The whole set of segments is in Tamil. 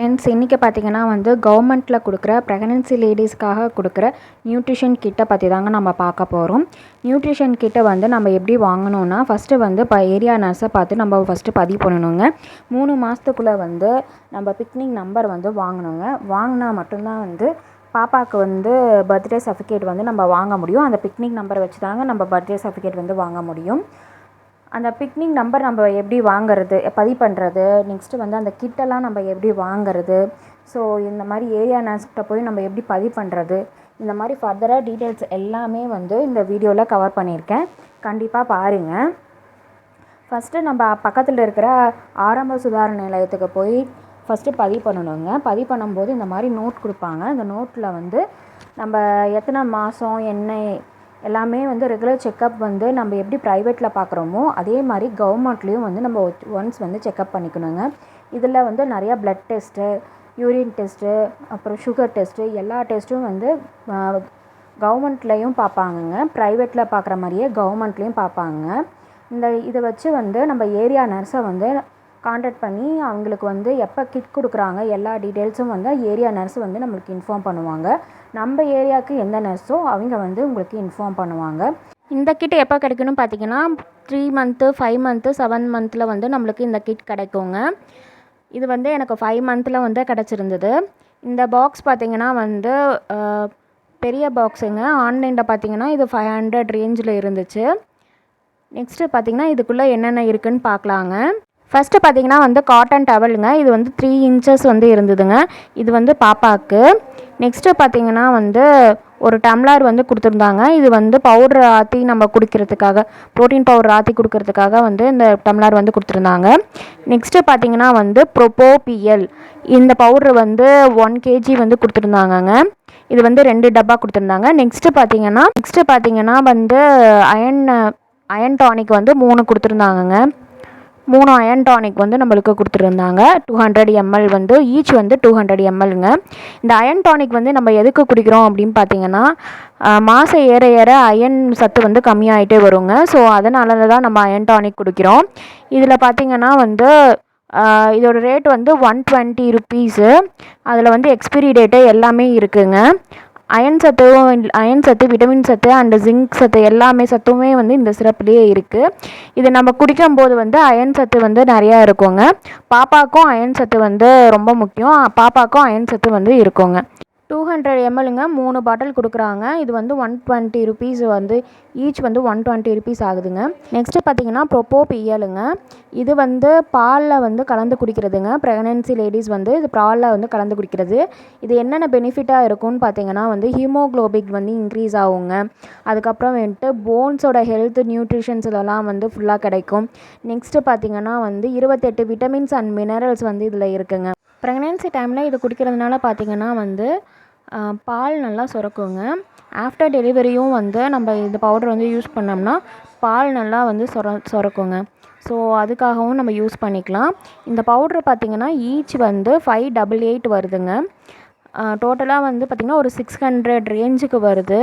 ஃப்ரெண்ட்ஸ், இன்றைக்கி பார்த்திங்கன்னா கவர்மெண்ட்டில் கொடுக்குற ப்ரெக்னென்சி லேடிஸ்க்காக கொடுக்குற நியூட்ரிஷன் கிட்டை பற்றி தாங்க நம்ம பார்க்க போகிறோம். நியூட்ரிஷன் கிட்டை நம்ம எப்படி வாங்கணுன்னா, ஃபஸ்ட்டு ஏரியா நர்ஸை பார்த்து நம்ம ஃபஸ்ட்டு பதிவு பண்ணணுங்க. 3 மாதத்துக்குள்ளே நம்ம பிக்னிக் நம்பர் வாங்கணுங்க. வாங்கினா மட்டும்தான் பாப்பாவுக்கு பர்த்டே சர்டிஃபிகேட் நம்ம வாங்க முடியும். அந்த பிக்னிக் நம்பரை வச்சு தாங்க நம்ம பர்த்டே சர்டிஃபிகேட் வாங்க முடியும். அந்த பிக்னிக் நம்பர் நம்ம எப்படி வாங்கிறது, பதிவு பண்ணுறது, நெக்ஸ்ட்டு அந்த கிட்டெல்லாம் நம்ம எப்படி வாங்கிறது, ஸோ இந்த மாதிரி ஏரியா நர்ஸ்கிட்ட போய் நம்ம எப்படி பதிவு பண்ணுறது, இந்த மாதிரி ஃபர்தராக டீட்டெயில்ஸ் எல்லாமே இந்த வீடியோவில் கவர் பண்ணியிருக்கேன். கண்டிப்பாக பாருங்கள். ஃபஸ்ட்டு நம்ம பக்கத்தில் இருக்கிற ஆரம்ப சுகாதார நிலையத்துக்கு போய் ஃபஸ்ட்டு பதிவு பண்ணணுங்க. பதிவு பண்ணும்போது இந்த மாதிரி நோட் கொடுப்பாங்க. இந்த நோட்டில் நம்ம எத்தனை மாதம் என்ன எல்லாமே ரெகுலர் செக்கப் நம்ம எப்படி ப்ரைவேட்டில் பார்க்குறோமோ அதே மாதிரி கவர்மெண்ட்லேயும் நம்ம ஒன்ஸ் செக்கப் பண்ணிக்கணுங்க. இதில் நிறையா ப்ளட் டெஸ்ட்டு, யூரின் டெஸ்ட்டு, அப்புறம் சுகர் டெஸ்ட்டு, எல்லா டெஸ்ட்டும் கவர்மெண்ட்லேயும் பார்ப்பாங்கங்க. ப்ரைவேட்டில் பார்க்குற மாதிரியே கவர்மெண்ட்லேயும் பார்ப்பாங்க. இதை வச்சு நம்ம ஏரியா நர்ஸை கான்டாக்ட் பண்ணி அவங்களுக்கு எப்போ கிட் கொடுக்குறாங்க எல்லா டீட்டெயில்ஸும் ஏரியா நர்ஸ் நம்மளுக்கு இன்ஃபார்ம் பண்ணுவாங்க. நம்ம ஏரியாவுக்கு எந்த நர்ஸோ அவங்க உங்களுக்கு இன்ஃபார்ம் பண்ணுவாங்க. இந்த கிட் எப்போ கிடைக்கணும்னு பார்த்தீங்கன்னா 3 மந்த்து, 5 மந்த்து, 7 மந்த்தில் நம்மளுக்கு இந்த கிட் கிடைக்குங்க. இது எனக்கு 5 மந்த்தில் கிடச்சிருந்தது. இந்த பாக்ஸ் பார்த்திங்கன்னா பெரிய பாக்ஸுங்க. ஆன்லைனில் பார்த்திங்கன்னா இது 500 ரேஞ்சில் இருந்துச்சு. நெக்ஸ்ட்டு பார்த்திங்கன்னா இதுக்குள்ளே என்னென்ன இருக்குதுன்னு பார்க்கலாங்க. ஃபஸ்ட்டு பார்த்திங்கன்னா காட்டன் டவலுங்க. இது 3 இன்ச்சஸ் இருந்ததுங்க. இது பாப்பாவுக்கு. நெக்ஸ்ட்டு பார்த்திங்கன்னா ஒரு டம்ளர் கொடுத்துருந்தாங்க. இது பவுடர் ஆற்றி நம்ம குடிக்கிறதுக்காக, ப்ரோட்டீன் பவுடர் ஆற்றி கொடுக்கறதுக்காக இந்த டம்ளர் கொடுத்துருந்தாங்க. நெக்ஸ்ட்டு பார்த்திங்கன்னா ப்ரோபோபியல் இந்த பவுட்ரு 1 kg கொடுத்துருந்தாங்கங்க. இது 2 டப்பா கொடுத்துருந்தாங்க. நெக்ஸ்ட்டு பார்த்திங்கன்னா அயன் டானிக் 3 கொடுத்துருந்தாங்கங்க. 3 அயன் டானிக் நம்மளுக்கு கொடுத்துருந்தாங்க. 200 ml ஈச் 200 mlங்க. இந்த அயன் டானிக் நம்ம எதுக்கு குடிக்கிறோம் அப்படின்னு பார்த்தீங்கன்னா, மாதம் ஏற ஏற அயன் சத்து கம்மியாகிட்டே வருங்க. ஸோ அதனால தான் நம்ம அயன் டானிக் குடிக்கிறோம். இதில் பார்த்திங்கன்னா இதோட ரேட் 120 ருபீஸு. அதில் எக்ஸ்பிரி டேட்டு எல்லாமே இருக்குங்க. அயன் சத்து, விட்டமின் சத்து அண்டு ஜிங்க் சத்து எல்லாமே சத்துமே இந்த சிரப்புலேயே இருக்குது. இது நம்ம குடிக்கும்போது அயன் சத்து நிறையா இருக்குங்க. பாப்பாவுக்கும் அயன் சத்து ரொம்ப முக்கியம். பாப்பாவுக்கும் அயன் சத்து இருக்குங்க. 200 mlங்க. 3 பாட்டில் கொடுக்குறாங்க. இது 120 ருபீஸ் ஈச் 120 ருபீஸ் ஆகுதுங்க. நெக்ஸ்ட்டு பார்த்திங்கன்னா ப்ரோபோபியலுங்க. இது பாலில் கலந்து குடிக்கிறதுங்க. ப்ரெக்னென்சி லேடிஸ் இது பாலில் கலந்து குடிக்கிறது. இது என்னென்ன பெனிஃபிட்டாக இருக்கும்னு பார்த்தீங்கன்னா ஹீமோக்ளோபிக் இன்க்ரீஸ் ஆகுங்க. அதுக்கப்புறம் போன்ஸோட ஹெல்த், நியூட்ரிஷன்ஸ் இதெல்லாம் ஃபுல்லாக கிடைக்கும். நெக்ஸ்ட்டு பார்த்திங்கன்னா 28 விட்டமின்ஸ் அண்ட் மினரல்ஸ் இதில் இருக்குங்க. ப்ரெக்னென்சி டைமில் இது குடிக்கிறதுனால பார்த்திங்கன்னா பால் நல்லா சுரக்குங்க. ஆஃப்டர் டெலிவரியும் நம்ம இந்த பவுடர் யூஸ் பண்ணோம்னா பால் நல்லா சுரக்குங்க. ஸோ அதுக்காகவும் நம்ம யூஸ் பண்ணிக்கலாம். இந்த பவுட்ரு பார்த்திங்கன்னா ஈச் 588 வருதுங்க. டோட்டலாக பார்த்திங்கன்னா ஒரு 600 ரேஞ்சுக்கு வருது.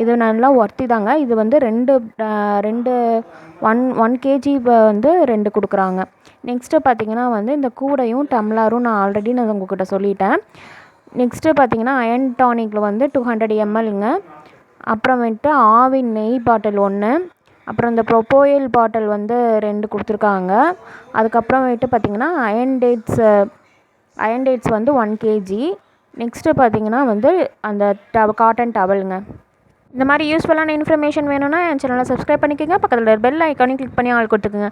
இது நல்லா ஒர்த்தி தாங்க. இது 1 kg 2 கொடுக்குறாங்க. நெக்ஸ்ட்டு பார்த்திங்கன்னா இந்த கூடையும் டம்ளரும் நான் ஆல்ரெடி உங்கள்கிட்ட சொல்லிட்டேன். நெக்ஸ்ட்டு பார்த்திங்கன்னா அயன் டானிக்கில் 200 mlங்க. அப்புறமேட்டு ஆவின் நெய் பாட்டில் 1, அப்புறம் இந்த ப்ரோபோயல் பாட்டில் 2 கொடுத்துருக்காங்க. அதுக்கப்புறமேட்டு பார்த்திங்கன்னா அயன் டேட்ஸ் 1 kg. நெக்ஸ்ட்டு பார்த்திங்கன்னா அந்த காட்டன் டவலுங்க. இந்த மாதிரி யூஸ்ஃபுல்லான இன்ஃபர்மேஷன் வேணும்னா என் சேனலை சப்ஸ்கிரைப் பண்ணிக்கோங்க. பக்கத்தில் பெல் ஐக்கானையும் கிளிக் பண்ணி ஆள் கொடுத்துக்குங்க.